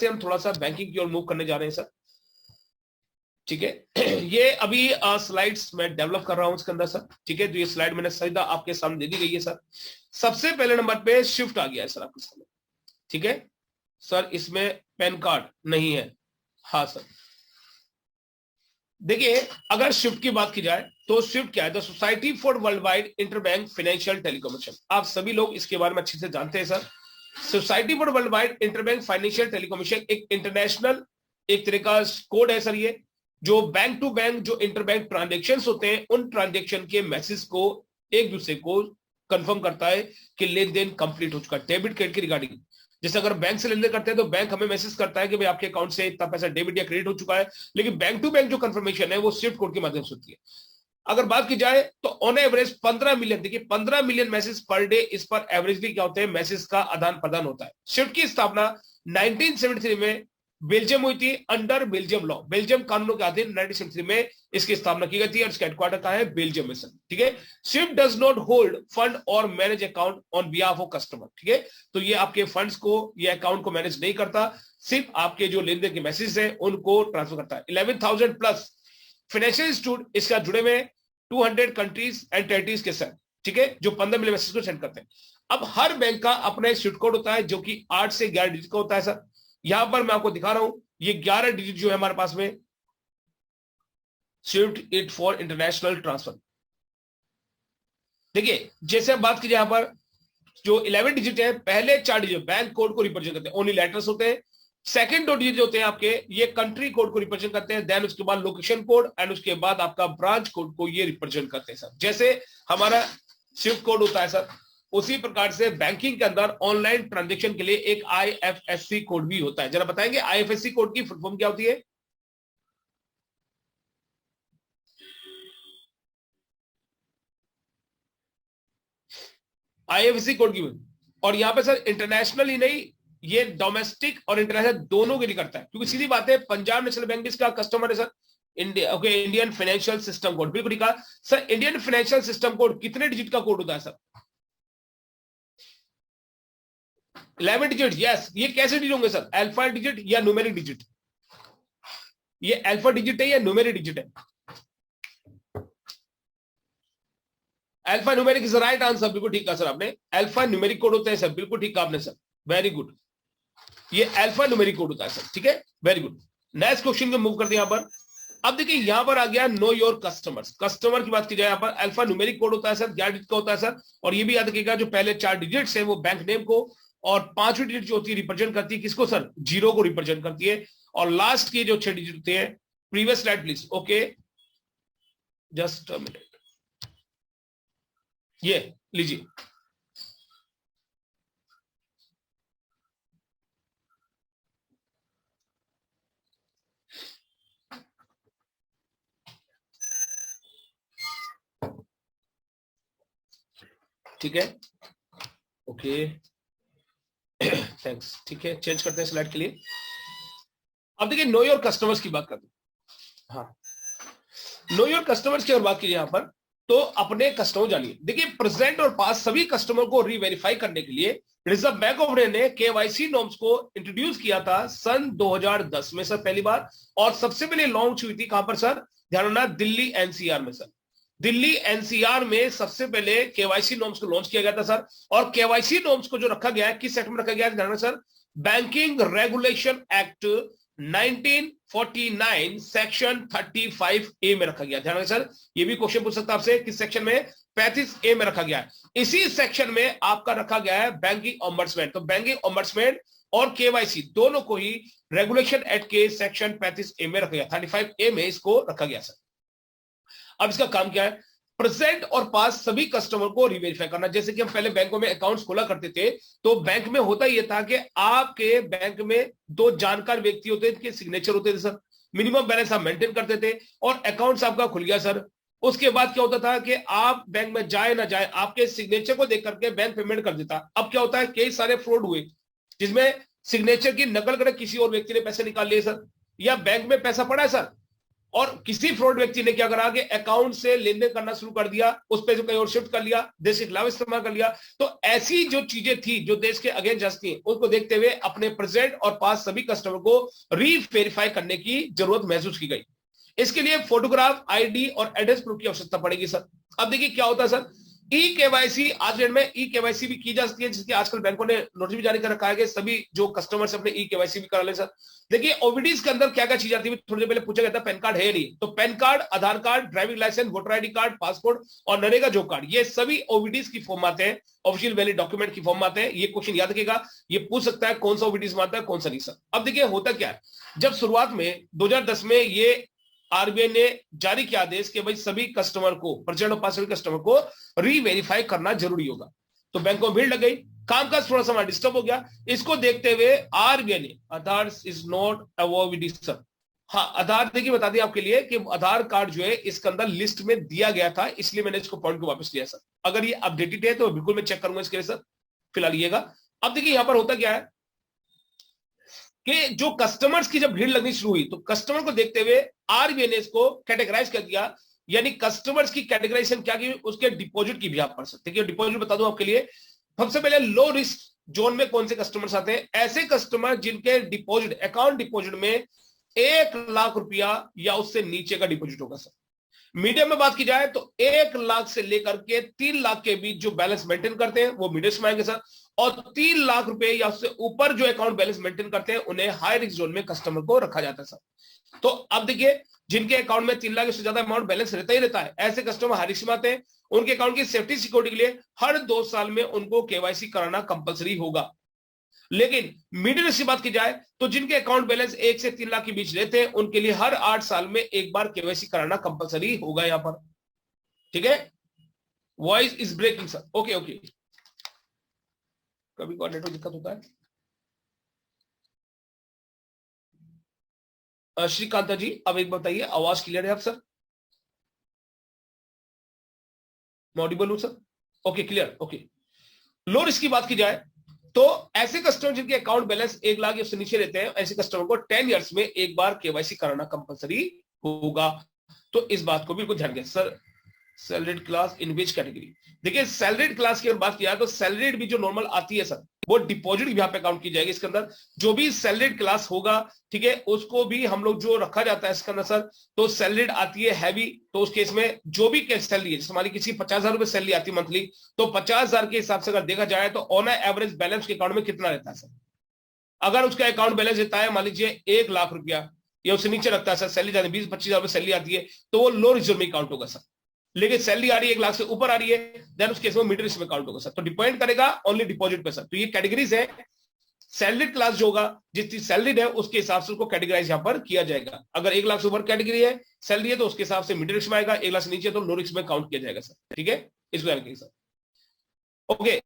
से हम थोड़ा सा बैंकिंग की ओर मूव करने जा रहे हैं सर। ठीक है, ये अभी स्लाइड्स मैं डेवलप कर रहा हूं इसके अंदर सर। ठीक है, तो ये स्लाइड मैंने सीधा आपके सामने दे दी गई है सर। सबसे पहले नंबर पे शिफ्ट आ गया है सर आपके सामने। ठीक है सर, इसमें पैन कार्ड नहीं है। हाँ सर, देखिए अगर शिफ्ट की बात की जाए तो शिफ्ट क्या है? The society for world wide interbank financial telecommunication. आप सभी लोग इसके बारे में अच्छे से जानते हैं sir. Society for world wide interbank financial telecommunication एक इंटरनेशनल एक तरह का कोड है सर। ये जो बैंक टू बैंक जो इंटरबैंक ट्रांजेक्शन होते हैं उन ट्रांजेक्शन के मैसेज को एक दूसरे को कंफर्म करता है कि लेन देन कंप्लीट हो चुका है। डेबिट क्रेडिट की रिगार्डिंग, जैसे अगर बैंक से लेन देन करते हैं तो बैंक हमें मैसेज करता है कि भाई आपके अकाउंट से इतना पैसा डेबिट या क्रेडिट हो चुका है। लेकिन बैंक टू बैंक जो कंफर्मेशन है वो स्विफ्ट कोड के माध्यम से होती है। अगर बात की जाए तो ऑन एवरेज 15 मिलियन, देखिए 15 मिलियन मैसेज पर डे इस पर एवरेजली क्या होते हैं, मैसेज का आदान प्रदान होता है। स्विफ्ट की स्थापना 1973 में बेल्जियम हुई थी, अंडर बेल्जियम लॉ, बेल्जियम कानूनों के अधीन 1973 में इसकी स्थापना की गई थी और इसका हेडक्वार्टर कहां है? बेल्जियम में सर। ठीक है, SWIFT does not hold fund और manage account on behalf of customer. ठीक है, तो ये आपके फंड्स को या अकाउंट को मैनेज नहीं करता, सिर्फ आपके जो लेन देन के मैसेज है उनको ट्रांसफर करता है। 11,000 प्लस फाइनेंशियल इंस्टीट्यूट इसका जुड़े हुए 200 कंट्रीज एंड टेरिटरीज के साथ। ठीक है, जो 15 मिलियन मैसेज को सेंड करते हैं। अब हर बैंक का अपना एक स्विफ्ट कोड होता है जो कि 8 से 11 डिजिट का होता है सर। यहां पर मैं आपको दिखा रहा हूं, ये 11 डिजिट जो है हमारे पास में Swift it for international transfer. देखिए जैसे हम बात कीजिए यहां पर जो 11 डिजिट है, पहले 4 डिजिट बैंक कोड को रिप्रेजेंट करते हैं, ओनली लेटर्स होते हैं। सेकंड 2 डिजिट होते हैं आपके, ये कंट्री कोड को रिप्रेजेंट करते हैं। देन उसके बाद लोकेशन कोड एंड उसके बाद आपका ब्रांच कोड को ये रिप्रेजेंट करते हैं सर। जैसे हमारा स्विफ्ट कोड होता है सर, उसी प्रकार से बैंकिंग के अंदर ऑनलाइन ट्रांजेक्शन के लिए एक आईएफएससी कोड भी होता है। जरा बताएंगे आईएफएससी कोड की फुल फॉर्म क्या होती है? आईएफएससी कोड की। और यहां पे सर इंटरनेशनल ही नहीं, ये डोमेस्टिक और इंटरनेशनल दोनों के लिए करता है, क्योंकि सीधी बात है पंजाब नेशनल बैंक इसका कस्टमर है sir. India okay, Indian financial system code, बिल्कुल ठीक है sir. Indian financial system code कितने डिजिट का कोड होता है सर? 11 डिजिट। यस, ये कैसे डिजिट होंगे सर? अल्फा डिजिट या न्यूमेरिक डिजिट? ये अल्फा डिजिट है या न्यूमेरिक डिजिट है? Alpha numeric is right answer, बिल्कुल ठीक कहा सर आपने। अल्फा न्यूमेरिक कोड होता है सर, बिल्कुल ठीक कहा आपने सर, वेरी गुड। ये अल्फा न्यूमेरिक कोड होता है सर। ठीक है, वेरी गुड। नेक्स्ट क्वेश्चन को मूव करते हैं यहां पर। अब देखिए यहां पर आ गया नो योर कस्टमर्स। कस्टमर की बात की जाए यहां पर अल्फा न्यूमेरिक कोड होता है सर, 11 डिजिट का होता है सर। और ये भी याद रखिएगा जो पहले 4 डिजिट्स है वो बैंक नेम को, और 5वीं डिजिट जो होती है रिप्रेजेंट करती है किसको सर? जीरो को रिप्रेजेंट करती है। और लास्ट की जो 6 डिजिट होते हैं, previous slide please. Okay, just a minute, ये लीजिए। ठीक है, ओके, थैंक्स। ठीक है, चेंज करते हैं स्लाइड के लिए। अब देखिए नो योर कस्टमर्स की बात करते हैं। हाँ, नो योर कस्टमर्स की अगर बात कीजिए यहां पर, तो अपने कस्टमर जानिए। देखिए प्रेजेंट और पास सभी कस्टमर को रीवेरीफाई करने के लिए रिजर्व बैंक ऑफ इंडिया ने केवाईसी नॉर्म्स को इंट्रोड्यूस किया था सन 2010 में सर, पहली बार। और सबसे पहले लॉन्च हुई थी कहां पर सर? ध्यान रखना, दिल्ली एनसीआर में सर। दिल्ली एनसीआर में सबसे पहले केवाईसी नॉर्म्स को लॉन्च किया गया था सर। और केवाईसी नॉर्म्स को जो रखा गया है किस सेक्टर में रखा गया है? ध्यान रखना sir, banking regulation act 1949 section 35A में रखा गया। ध्यान रखें सर, ये भी क्वेश्चन पूछ सकता है आपसे, किस सेक्शन में? 35A में रखा गया है। इसी सेक्शन में आपका रखा गया है बैंकिंग ऑम्बड्समैन। तो बैंकिंग ऑम्बड्समैन और केवाईसी दोनों को ही रेगुलेशन एक्ट के सेक्शन 35A में रखा गया, 35A में इसको रखा गया सर। अब इसका काम क्या है? प्रेजेंट और पास सभी कस्टमर को रिवेरीफाई करना। जैसे कि हम पहले बैंकों में अकाउंट्स खोला करते थे, तो बैंक में होता यह था कि आपके बैंक में 2 जानकार व्यक्ति होते थे, सिग्नेचर होते थे सर। मिनिमम बैलेंस आप मेंटेन करते थे और अकाउंट्स आपका खुल गया सर। उसके बाद क्या होता था कि आप बैंक में जाए ना जाए, आपके सिग्नेचर को देख करके बैंक पेमेंट कर देता। अब क्या होता है, कई सारे फ्रॉड हुए जिसमें सिग्नेचर की नकल कर किसी और व्यक्ति ने पैसे निकाल लिए सर, या बैंक में पैसा पड़ा है सर और किसी फ्रॉड व्यक्ति ने क्या करा कि अकाउंट से लेन देन करना शुरू कर दिया, उस पैसे को कहीं और शिफ्ट कर लिया, देश के खिलाफ इस्तेमाल कर लिया। तो ऐसी जो चीजें थी जो देश के अगेंस्ट जस्ट थी, उसको देखते हुए अपने प्रेजेंट और पास सभी कस्टमर को रीवेरीफाई करने की जरूरत महसूस की गई। इसके लिए फोटोग्राफ, आईडी और एड्रेस प्रूफ की आवश्यकता पड़ेगी सर। अब देखिए क्या होता है सर, ई केवाईसी आज डेट में ई केवाईसी भी की जा सकती है, जिसकी आजकल बैंकों ने नोटिस भी जारी कर रखा है कि सभी जो कस्टमर्स अपने ई केवाईसी भी करा ले सर। देखिए ओवीडीज के अंदर क्या क्या चीज आती है, थोड़ी देर पहले पूछा गया था पैन कार्ड है नहीं, तो PAN card, Aadhaar card, driving licence, voter ID card, passport और नरेगा जॉब कार्ड, ये सभी ओवीडीज की फॉर्म आते हैं, ऑफिशियल वैलिड डॉक्यूमेंट की फॉर्म आते हैं। ये क्वेश्चन याद रखिएगा, ये पूछ सकता है कौन सा ओवीडीज में आता है कौन सा नहीं सर। अब देखिए होता क्या है, जब शुरुआत में 2010 में ये आरबीआई ने जारी किया आदेश कि भाई सभी कस्टमर को, प्रेजेंट और पास कस्टमर को रीवेरीफाई करना जरूरी होगा, तो बैंकों में भीड़ लग गई, कामकाज थोड़ा सा डिस्टर्ब हो गया। इसको देखते हुए आरबीआई ने आधार इज नॉट अवॉइड सर। हाँ, आधार देखिए बता दिया आपके लिए कि आधार कार्ड जो है इसके अंदर लिस्ट में दिया गया था, इसलिए मैंने इसको पॉइंट को वापस लिया सर। अगर ये अपडेटेड है तो बिल्कुल मैं चेक करूंगा इसके लिए सर, फिलहाल लिएगा। अब देखिए यहां पर होता क्या है कि जो कस्टमर्स की जब भीड़ लगनी शुरू हुई, तो कस्टमर को देखते हुए आरबीआई ने इसको कैटेगराइज कर दिया, यानी कस्टमर्स की कैटेगराइजेशन क्या की, उसके डिपॉजिट की भी आप पढ़ सकते हैं। डिपॉजिट बता दूं आपके लिए, सबसे पहले लो रिस्क जोन में कौन से कस्टमर्स आते हैं, ऐसे कस्टमर जिनके डिपॉजिट, अकाउंट डिपॉजिट में 1 लाख रुपया या उससे नीचे का डिपॉजिट होगा सर। मीडियम में बात की जाए तो 1 लाख से लेकर के 3 लाख के बीच जो बैलेंस मेंटेन करते हैं वो मीडियम में आएंगे सर, और 3 लाख रुपए या उससे ऊपर जो अकाउंट बैलेंस मेंटेन करते हैं उन्हें हाई रिस्क जोन में कस्टमर को रखा जाता है सर। तो अब देखिए जिनके अकाउंट में 3 लाख से ज्यादा अमाउंट बैलेंस रहता ही रहता है, ऐसे कस्टमर हाई रिस्क में आते हैं। उनके अकाउंट की सेफ्टी सिक्योरिटी के लिए हर 2 साल में उनको केवाईसी कराना कंपलसरी होगा। लेकिन मीडियम रिस्क की बात की जाए तो जिनके अकाउंट बैलेंस 1 से 3 लाख के बीच रहते हैं उनके लिए हर 8 साल में एक बार केवाईसी कराना कंपलसरी होगा यहां पर, ठीक है। Voice is breaking sir, okay okay, कभी कभी नेटवर्क दिक्कत होता है। श्रीकांता जी अब एक बताइए, आवाज क्लियर है आप सर? ऑडिबल हूं sir? Okay clear, okay. Low risk की बात की जाए तो ऐसे कस्टमर जिनके अकाउंट बैलेंस 1 लाख या उससे नीचे रहते हैं, ऐसे कस्टमर को 10 इयर्स में एक बार केवाईसी कराना कंपलसरी होगा। तो इस बात को भी ध्यान रखें sir. Salaried class in which category, देखिए सैलरीड क्लास की अगर बात किया तो सैलरीड भी जो नॉर्मल आती है सर, वो डिपॉजिट भी यहां पे काउंट की जाएगी इसके अंदर। जो भी सैलरीड क्लास होगा, ठीक है, उसको भी हम लोग जो रखा जाता है इसके अंदर सर, तो सैलरीड आती है हैवी, तो उस केस में जो भी सैलरी है, जैसे हमारी किसी 50,000 रुपए सैलरी आती है मंथली, तो 50,000 के हिसाब से अगर देखा जाए तो ऑन एवरेज बैलेंस के अकाउंट में कितना रहता है सर। अगर उसका अकाउंट बैलेंस रहता है मान लीजिए 1 लाख रुपया या उससे नीचे रखता है सर, सैलरी जाती है 20-25,000 रुपए सैलरी आती है, तो वो लो रिजर्व में काउंट होगा सर। लेकिन सैलरी आ रही है 1 लाख से ऊपर आ रही है, देन उस केस में मिड रिस्क में काउंट होगा सर। तो डिपेंड करेगा ओनली डिपॉजिट पे सर। तो ये कैटेगरीज है, सैलरीड क्लास जो होगा, जितनी सैलरीड है उसके हिसाब से उसको कैटेगराइज यहां पर किया जाएगा। अगर 1 लाख से ऊपर कैटेगरी है, सैलरी है, तो उसके हिसाब से मिड रिस्क में आएगा, 1 लाख से नीचे तो लो रिस्क में काउंट किया जाएगा सर, ठीक है। इसको ध्यान रखिए सर, ओके।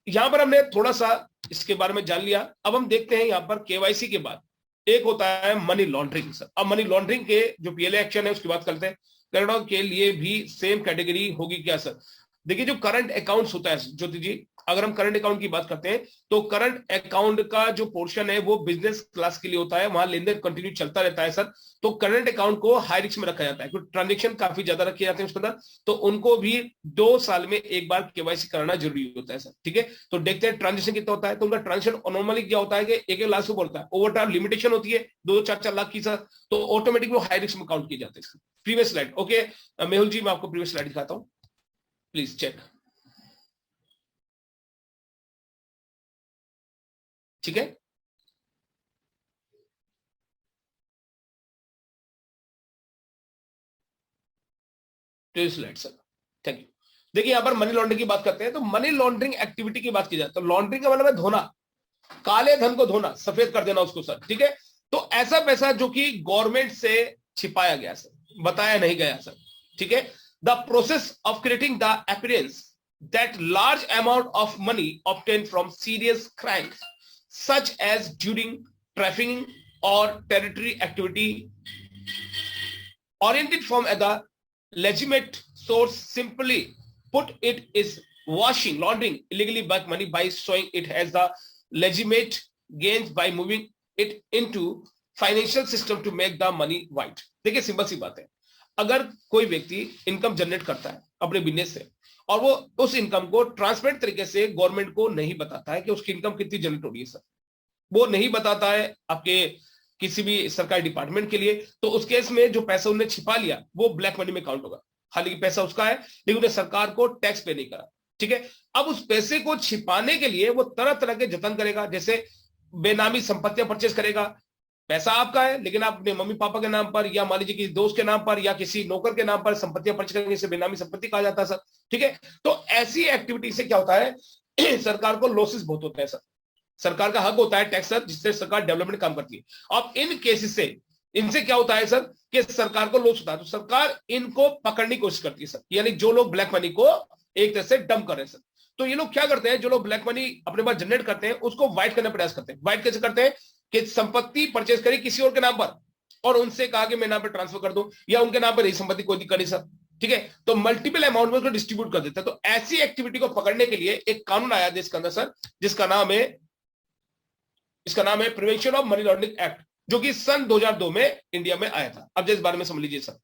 यहां पर हमने थोड़ा सा इसके बारे में जान लिया। अब हम देखते हैं यहां पर केवाईसी के बाद एक होता है मनी लॉन्ड्रिंग सर। अब मनी लॉन्ड्रिंग के जो पीएलए एक्शन है उसकी बात करते हैं। करंट के लिए भी सेम कैटेगरी होगी क्या सर? देखिए जो करंट अकाउंट्स होता है ज्योति जी, अगर हम करंट अकाउंट की बात करते हैं तो करंट अकाउंट का जो पोर्शन है वो बिजनेस क्लास के लिए होता है, वहां लेन देन कंटिन्यू चलता रहता है सर। तो करंट अकाउंट को हाई रिस्क में रखा जाता है क्योंकि ट्रांजेक्शन काफी ज्यादा रखे जाते हैं उसके अंदर, तो उनको भी 2 साल में एक बार केवाईसी कराना जरूरी होता है सर, ठीक है। तो देखते हैं ट्रांजेक्शन कितना होता है। तो उनका ट्रांजेक्शन नॉर्मली क्या होता है कि 1-1 लाख से बोलता है, ओवर टाइम लिमिटेशन होती है 2-4 लाख की सर, तो ऑटोमेटिक वो हाई रिस्क में काउंट किए जाते हैं। प्रीवियस स्लाइड, ओके मेहुल जी, मैं आपको प्रीवियस स्लाइड दिखाता हूं, प्लीज चेक, ठीक है। Slide sir, thank you. देखिए यहां पर मनी लॉन्ड्रिंग की बात करते हैं, तो मनी लॉन्ड्रिंग एक्टिविटी की बात की जाए तो लॉन्ड्रिंग का मतलब है धोना, काले धन को धोना, सफेद कर देना उसको सर, ठीक है। तो ऐसा पैसा जो कि गवर्नमेंट से छिपाया गया सर, बताया नहीं गया सर, ठीक है। The process of creating the appearance that large amount of money obtain from serious crimes such as during trafficking or terrorist activity oriented from the legitimate source, simply put it is washing, laundering illegally back money by showing it has the legitimate gains by moving it into financial system to make the money white. देखिए simple सी बात है, अगर कोई व्यक्ति income generate करता है अपने बिजनेस से और वो उस इनकम को ट्रांसपेरेंट तरीके से गवर्नमेंट को नहीं बताता है कि उसकी इनकम कितनी जनरेट हो रही है सर, वो नहीं बताता है आपके किसी भी सरकारी डिपार्टमेंट के लिए, तो उस केस में जो पैसा उन्हें छिपा लिया वो ब्लैक मनी में काउंट होगा। हालांकि पैसा उसका है लेकिन उन्हें सरकार को टैक्स पे नहीं करा, ठीक है। अब उस पैसे को छिपाने के लिए वो तरह तरह के जतन करेगा, जैसे बेनामी संपत्तियां परचेज करेगा। पैसा आपका है लेकिन आप अपने मम्मी पापा के नाम पर या मान लीजिए किसी दोस्त के नाम पर या किसी नौकर के नाम पर संपत्तियां परचेज करेंगे, इसे बेनामी संपत्ति कहा जाता है सर, ठीक है। तो ऐसी एक्टिविटी से क्या होता है सरकार को लॉसेस बहुत होते हैं सर। सरकार का हक होता है टैक्स सर, जिससे सरकार डेवलपमेंट काम करती है। अब इन केसेस से इनसे क्या होता है सर कि सरकार को लॉस होता है, तो सरकार इनको पकड़ने की कोशिश करती है सर, यानी जो लोग ब्लैक मनी को एक तरह से डंप कर रहे हैं सर। तो ये लोग क्या करते हैं, जो लोग ब्लैक मनी अपने पास जनरेट करते हैं उसको व्हाइट करने का प्रयास करते हैं। व्हाइट कैसे करते हैं कि संपत्ति परचेज करी किसी और के नाम पर और उनसे कहा कि मैं नाम पर ट्रांसफर कर दूं या उनके नाम पर यही संपत्ति कोई दिक्कत नहीं सर, ठीक है। तो मल्टीपल अमाउंट में उसको डिस्ट्रीब्यूट कर देते हैं। तो ऐसी एक्टिविटी को पकड़ने के लिए एक कानून आया देश के अंदर सर, जिसका नाम है prevention of money laundering act, जो कि सन 2002 में इंडिया में आया था। अब जिस बारे में समझ लीजिए सर,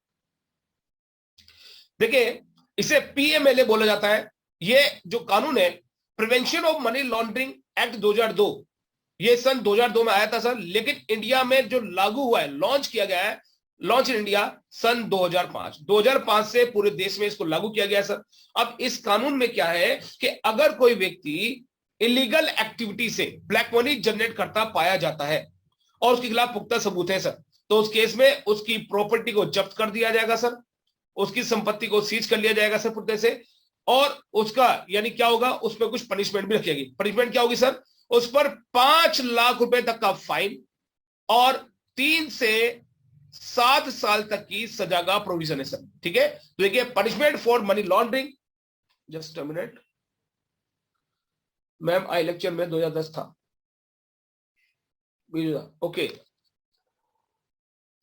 देखिए इसे पीएमएलए बोला जाता है। ये जो कानून है prevention of money laundering act 2002, ये सन 2002 में आया था सर, लेकिन इंडिया में जो लागू हुआ है, लॉन्च किया गया है, लॉन्च इन इंडिया सन 2005 से पूरे देश में इसको लागू किया गया है सर। अब इस कानून में क्या है कि अगर कोई व्यक्ति इलीगल एक्टिविटी से ब्लैक मनी जनरेट करता पाया जाता है और उसके खिलाफ पुख्ता सबूत है सर, तो उस केस में उसकी प्रॉपर्टी को जब्त कर दिया जाएगा सर, उसकी संपत्ति को सीज कर लिया जाएगा सर पुख्ते से, और उसका यानी क्या होगा, उस पर कुछ पनिशमेंट भी रखी जाएगी। पनिशमेंट क्या होगी सर, उस पर 5 लाख रुपए तक का फाइन और 3 से 7 साल तक की सजा का प्रोविजन है सर, ठीक है। तो देखिए punishment for money laundering, just a minute ma'am, I lecture में 2010 था, ओके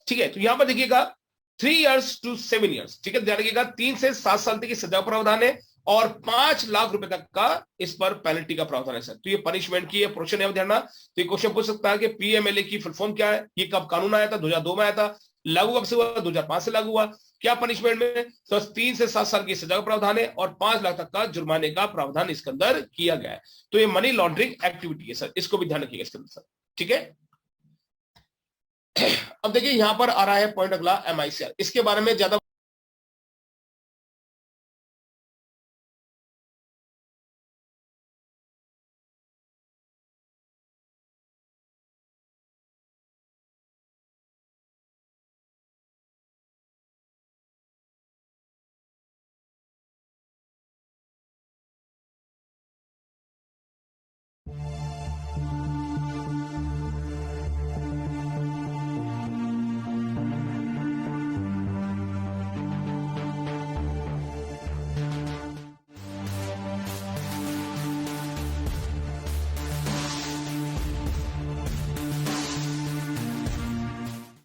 ठीक है। तो यहां पर देखिएगा 3 years to 7 years, ठीक है, ध्यान रखिएगा 3 से 7 साल तक की सजा प्रावधान है और 5 लाख रुपए तक का इस पर पेनल्टी का प्रावधान है सर। तो ये पनिशमेंट की पोर्शन है, ध्यान। तो ये क्वेश्चन पूछ सकता है कि पीएमएलए की फुल फॉर्म क्या है, ये कब कानून आया था, 2002 में आया था, लागू कब से हुआ, 2005 से लागू हुआ, क्या पनिशमेंट में, तो 3 से 7 साल की सजा का प्रावधान है और 5 लाख तक का जुर्माने का प्रावधान इसके अंदर किया गया है। तो ये मनी लॉन्ड्रिंग एक्टिविटी है सर, इसको भी ध्यान रखिएगा इसके अंदर सर, ठीक है। अब देखिए यहां पर आ रहा है पॉइंट अगला, एमआईसीआर। इसके बारे में ज्यादा